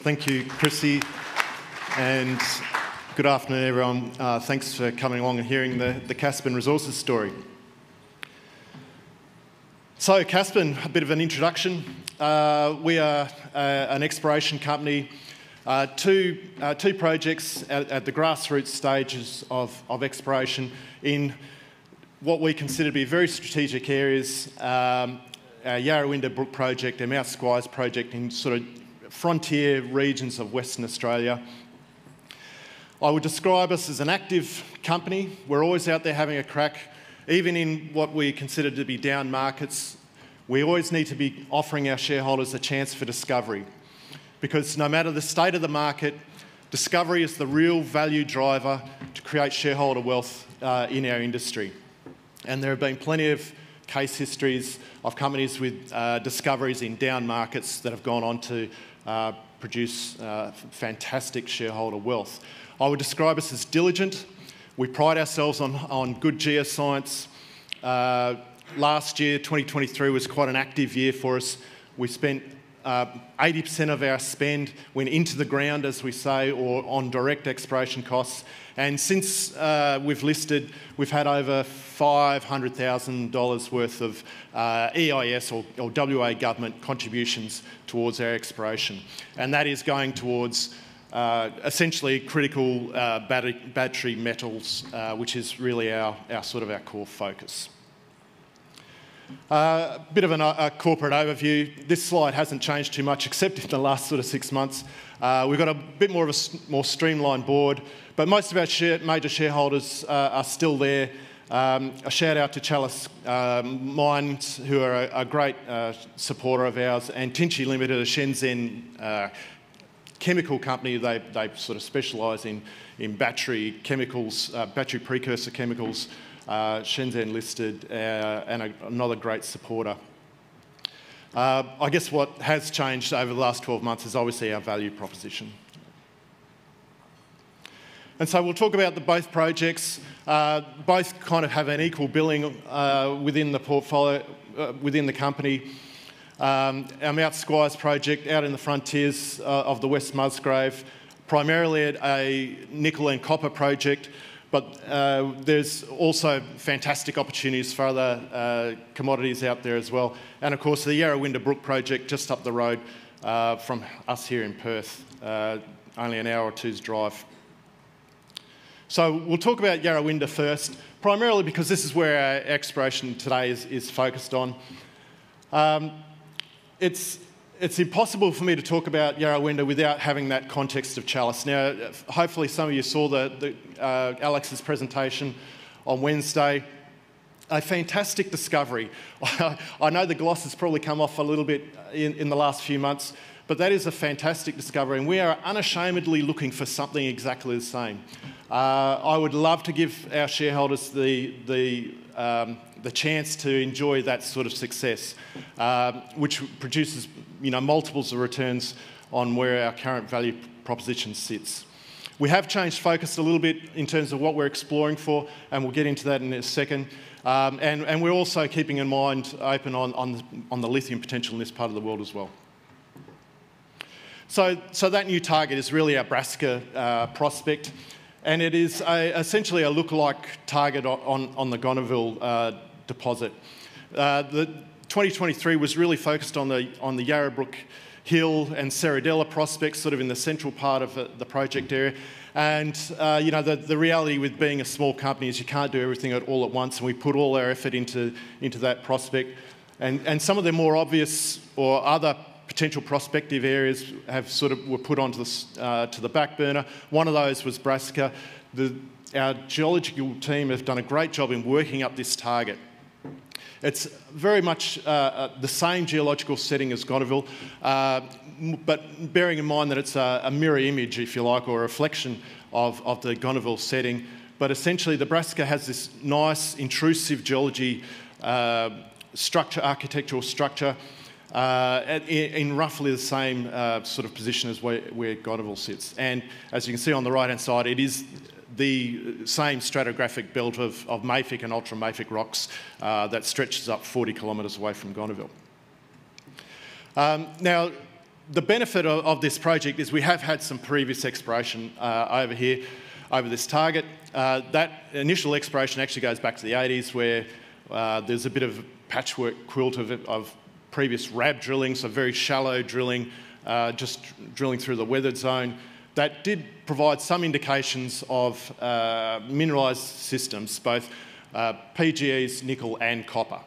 Thank you, Chrissy, and good afternoon, everyone. Thanks for coming along and hearing the Caspin Resources story. So, Caspin, a bit of an introduction. We are an exploration company, two projects at the grassroots stages of exploration in what we consider to be very strategic areas. Our Yarawindah Brook project, our Mount Squires project in sort of frontier regions of Western Australia. I would describe us as an active company. We're always out there having a crack. Even in what we consider to be down markets, we always need to be offering our shareholders a chance for discovery. Because no matter the state of the market, discovery is the real value driver to create shareholder wealth in our industry. And there have been plenty of case histories of companies with discoveries in down markets that have gone on to produce fantastic shareholder wealth. I would describe us as diligent. We pride ourselves on good geoscience. Last year, 2023, was quite an active year for us. We spent 80% of our spend went into the ground, as we say, or on direct exploration costs. And since we've listed, we've had over $500,000 worth of EIS or WA government contributions towards our exploration. And that is going towards essentially critical battery metals, which is really our core focus. A bit of a corporate overview. This slide hasn't changed too much except in the last 6 months. We've got a bit more of a more streamlined board, but most of our major shareholders are still there. A shout out to Chalice Mines, who are a great supporter of ours, and Tinci Limited, a Shenzhen chemical company. They sort of specialise in battery chemicals, battery precursor chemicals. Shenzhen listed, and another great supporter. I guess what has changed over the last 12 months is obviously our value proposition. And so we'll talk about both projects. Both kind of have an equal billing within the portfolio, within the company. Our Mount Squires project out in the frontiers of the West Musgrave, primarily a nickel and copper project, but there's also fantastic opportunities for other commodities out there as well. And of course, the Yarawindah Brook project just up the road from us here in Perth, only an hour or two's drive. So we'll talk about Yarawindah first, primarily because this is where our exploration today is focused on. It's impossible for me to talk about Yarawindah without having that context of Chalice. Now, hopefully some of you saw Alex's presentation on Wednesday. A fantastic discovery. I know the gloss has probably come off a little bit in the last few months, but that is a fantastic discovery, and we are unashamedly looking for something exactly the same. I would love to give our shareholders the chance to enjoy that sort of success, which produces multiples of returns on where our current value proposition sits. We have changed focus a little bit in terms of what we're exploring for, and we'll get into that in a second. And we're also keeping in mind open on the lithium potential in this part of the world as well. So that new target is really our Braska prospect, and it is essentially a lookalike target on the Gonneville deposit. The 2023 was really focused on the Yarrabrook Hill and Serradella prospects, sort of in the central part of the project area. And the reality with being a small company is you can't do everything all at once, and we put all our effort into that prospect. And some of the more obvious or other potential prospective areas were put onto to the back burner. One of those was Braska. Our geological team have done a great job in working up this target. It's very much the same geological setting as Gonneville, but bearing in mind that it's a mirror image, if you like, or a reflection of the Gonneville setting. But essentially, the Braska has this nice intrusive geology architectural structure, in roughly the same sort of position as where Gonneville sits. And as you can see on the right-hand side, it is the same stratigraphic belt of mafic and ultramafic rocks that stretches up 40 kilometres away from Gonneville. Now, the benefit of this project is we have had some previous exploration over here, over this target. That initial exploration actually goes back to the 80s, where there's a bit of patchwork quilt of previous RAB drilling, so very shallow drilling, just drilling through the weathered zone. That did provide some indications of mineralised systems, both PGEs, nickel and copper.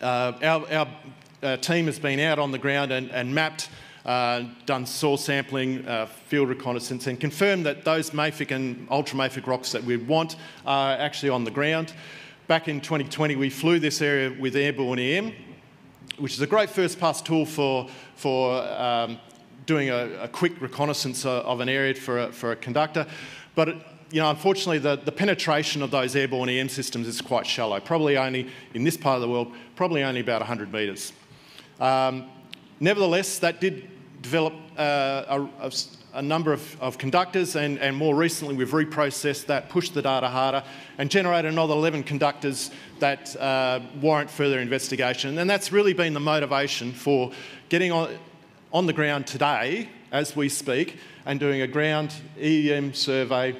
Our team has been out on the ground and mapped, done soil sampling, field reconnaissance, and confirmed that those mafic and ultramafic rocks that we want are actually on the ground. Back in 2020, we flew this area with airborne EM, which is a great first pass tool for doing a quick reconnaissance of an area for a conductor. But unfortunately, the penetration of those airborne EM systems is quite shallow. Probably only, in this part of the world, probably only about 100 metres. Nevertheless, that did develop a number of conductors, and more recently we've reprocessed that, pushed the data harder, and generated another 11 conductors that warrant further investigation. And that's really been the motivation for getting on the ground today, as we speak, and doing a ground EM survey,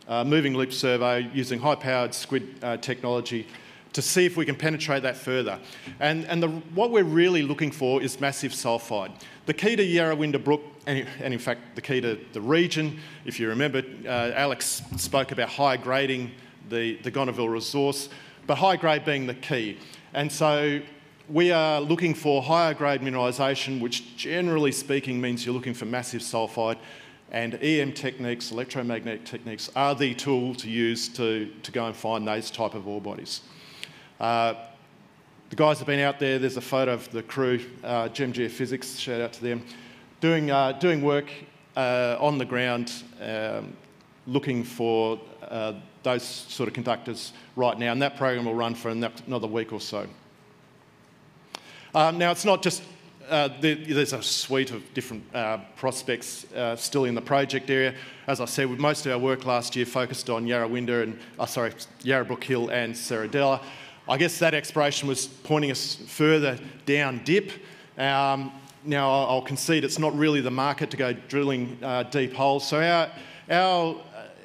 moving loop survey using high-powered squid technology to see if we can penetrate that further. And what we're really looking for is massive sulphide. The key to Yarawindah Brook, and in fact the key to the region, if you remember, Alex spoke about high grading the Gonaville resource, but high grade being the key. And so we are looking for higher grade mineralisation, which generally speaking means you're looking for massive sulphide, and EM techniques, electromagnetic techniques, are the tool to use to go and find those type of ore bodies. The guys have been out there. There's a photo of the crew, Gem Geophysics, shout out to them, doing work on the ground, looking for those sort of conductors right now, and that program will run for another week or so. Now, it's not just, there's a suite of different prospects still in the project area. As I said, most of our work last year focused on Yarawindah and, Yarrabrook Hill and Serradella. I guess that exploration was pointing us further down dip. Now, I'll concede it's not really the market to go drilling deep holes. So our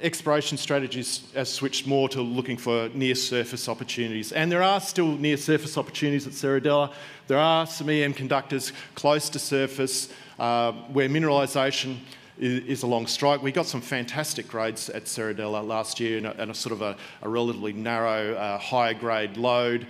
exploration strategies has switched more to looking for near-surface opportunities. And there are still near-surface opportunities at Serradella. There are some EM conductors close to surface where mineralisation is along strike. We got some fantastic grades at Serradella last year and a sort of a relatively narrow, high grade lode,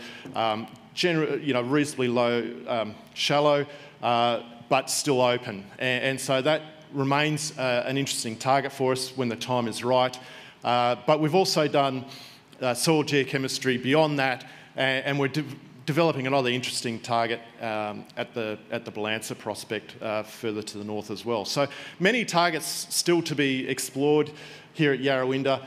reasonably low, shallow, but still open. And so that remains an interesting target for us when the time is right. But we've also done soil geochemistry beyond that, and we're developing another interesting target at the Balansa prospect further to the north as well. So many targets still to be explored here at Yarawindah.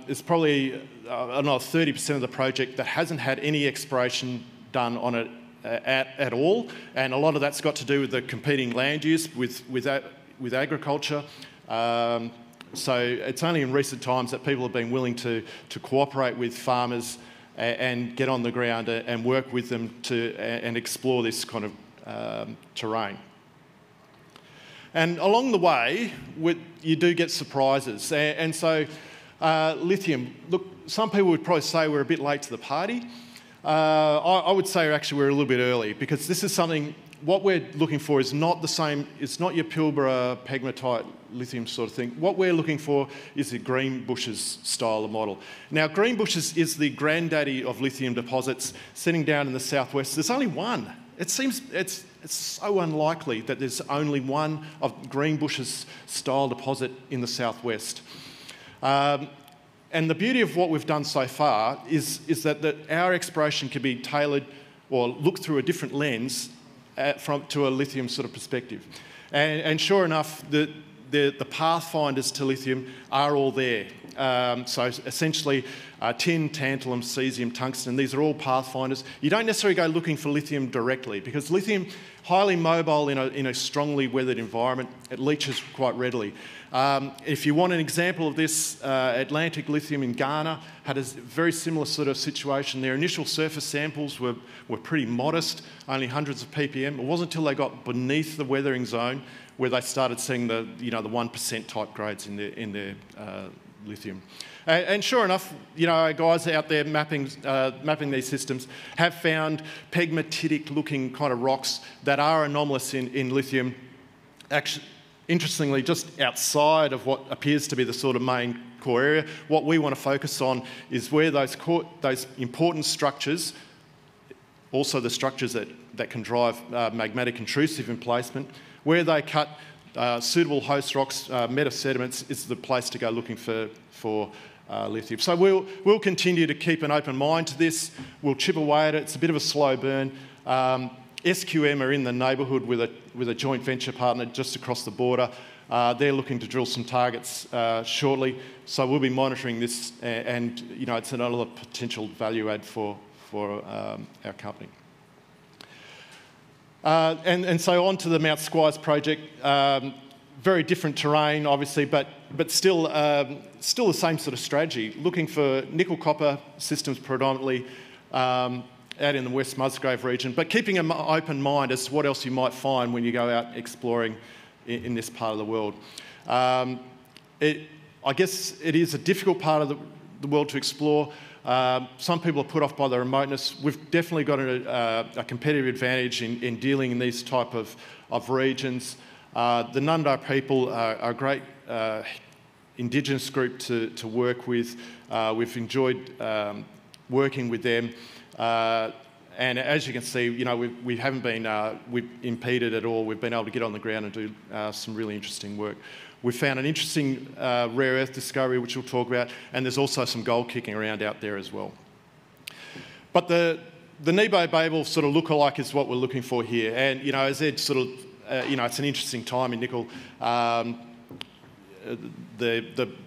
There's probably another 30% of the project that hasn't had any exploration done on it at all, and a lot of that's got to do with the competing land use with agriculture. So it's only in recent times that people have been willing to cooperate with farmers and get on the ground and work with them and explore this kind of terrain. And along the way, you do get surprises. And so lithium, look, some people would probably say we're a bit late to the party. I would say actually we're a little bit early, because this is something, what we're looking for is not the same, it's not your Pilbara pegmatite lithium sort of thing. What we're looking for is the Greenbushes style of model. Now, Greenbushes is the granddaddy of lithium deposits sitting down in the southwest. There's only one. It seems it's so unlikely that there's only one of Greenbushes style deposit in the southwest. And the beauty of what we've done so far is that our exploration can be tailored or looked through a different lens to a lithium sort of perspective. And sure enough, the pathfinders to lithium are all there. So essentially tin, tantalum, cesium, tungsten, these are all pathfinders. You don't necessarily go looking for lithium directly because lithium, highly mobile in a strongly weathered environment, it leaches quite readily. If you want an example of this, Atlantic Lithium in Ghana had a very similar sort of situation. Their initial surface samples were pretty modest, only hundreds of ppm. It wasn't until they got beneath the weathering zone where they started seeing the 1% type grades in their lithium. And sure enough, guys out there mapping these systems have found pegmatitic-looking kind of rocks that are anomalous in lithium. Actually, interestingly, just outside of what appears to be the sort of main core area, what we want to focus on is where those important structures, also the structures that can drive magmatic intrusive emplacement, where they cut suitable host rocks, metasediments, is the place to go looking for lithium. So we'll continue to keep an open mind to this. We'll chip away at it. It's a bit of a slow burn. SQM are in the neighbourhood with a joint venture partner just across the border. They're looking to drill some targets shortly. So we'll be monitoring this, and it's another potential value add for our company. And so on to the Mount Squires project. Very different terrain, obviously, but still the same sort of strategy. Looking for nickel copper systems predominantly out in the West Musgrave region, but keeping an open mind as to what else you might find when you go out exploring in this part of the world. I guess it is a difficult part of the world to explore. Some people are put off by the remoteness. We've definitely got a competitive advantage in dealing in these type of regions. The Nundah people are a great Indigenous group to work with. We've enjoyed working with them. And as you can see, we haven't been impeded at all. We've been able to get on the ground and do some really interesting work. We've found an interesting rare earth discovery, which we'll talk about, and there's also some gold kicking around out there as well. But the Nebo-Babel sort of lookalike is what we're looking for here. And, as Ed sort of, it's an interesting time in nickel. The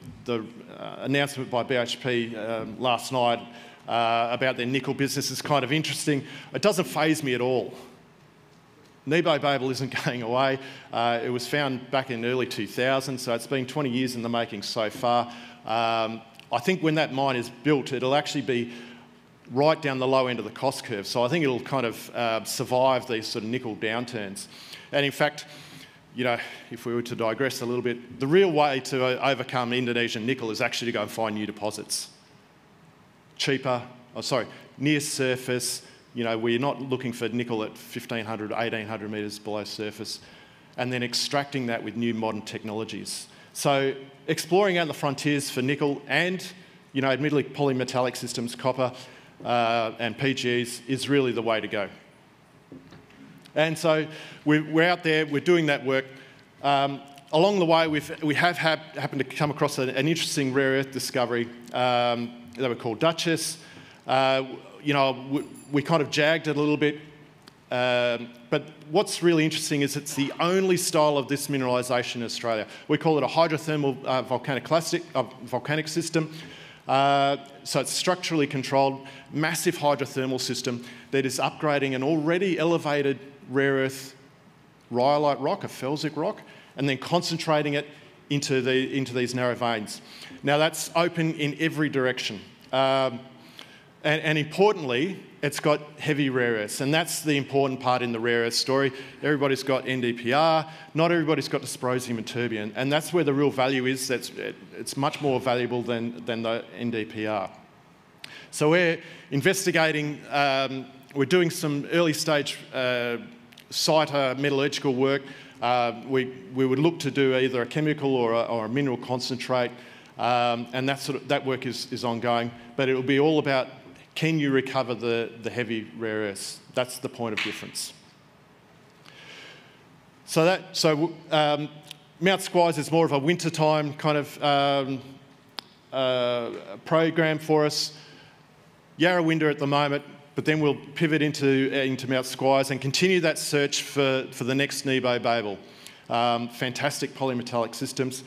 announcement by BHP last night about their nickel business is kind of interesting. It doesn't faze me at all. Nebo-Babel isn't going away. It was found back in early 2000, so it's been 20 years in the making so far. I think when that mine is built, it'll actually be right down the low end of the cost curve. So I think it'll kind of survive these sort of nickel downturns. And in fact, if we were to digress a little bit, the real way to overcome Indonesian nickel is actually to go and find new deposits. Near surface, where you're not looking for nickel at 1,500, 1,800 metres below surface, and then extracting that with new modern technologies. So exploring out the frontiers for nickel and, admittedly polymetallic systems, copper and PGEs is really the way to go. And so we're out there, we're doing that work. Along the way, we have happened to come across an interesting rare earth discovery. They were called Duchess. We kind of jagged it a little bit. But what's really interesting is it's the only style of this mineralisation in Australia. We call it a hydrothermal volcanic system. So it's structurally controlled, massive hydrothermal system that is upgrading an already elevated rare earth rhyolite rock, a felsic rock, and then concentrating it into these narrow veins. Now that's open in every direction. And importantly, it's got heavy rare earths, and that's the important part in the rare earth story. Everybody's got NdPr, not everybody's got dysprosium and terbium, and that's where the real value is. It's much more valuable than the NdPr. So we're investigating, we're doing some early stage site metallurgical work. We would look to do either a chemical or a mineral concentrate, and that work is ongoing, but it will be all about, can you recover the heavy rare earths? That's the point of difference. So Mount Squires is more of a wintertime kind of program for us. Yarawindah at the moment, but then we'll pivot into Mount Squires and continue that search for the next Nebo-Babel. Fantastic polymetallic systems.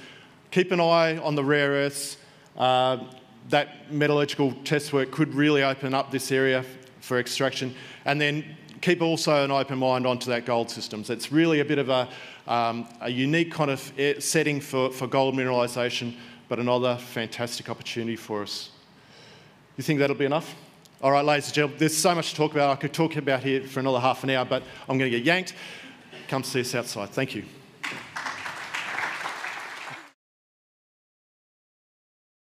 Keep an eye on the rare earths. that metallurgical test work could really open up this area for extraction, and then keep also an open mind onto that gold systems. It's really a bit of a unique kind of setting for gold mineralisation, but another fantastic opportunity for us. You think that'll be enough? All right, ladies and gentlemen, there's so much to talk about. I could talk about here for another half an hour, but I'm going to get yanked. Come see us outside. Thank you.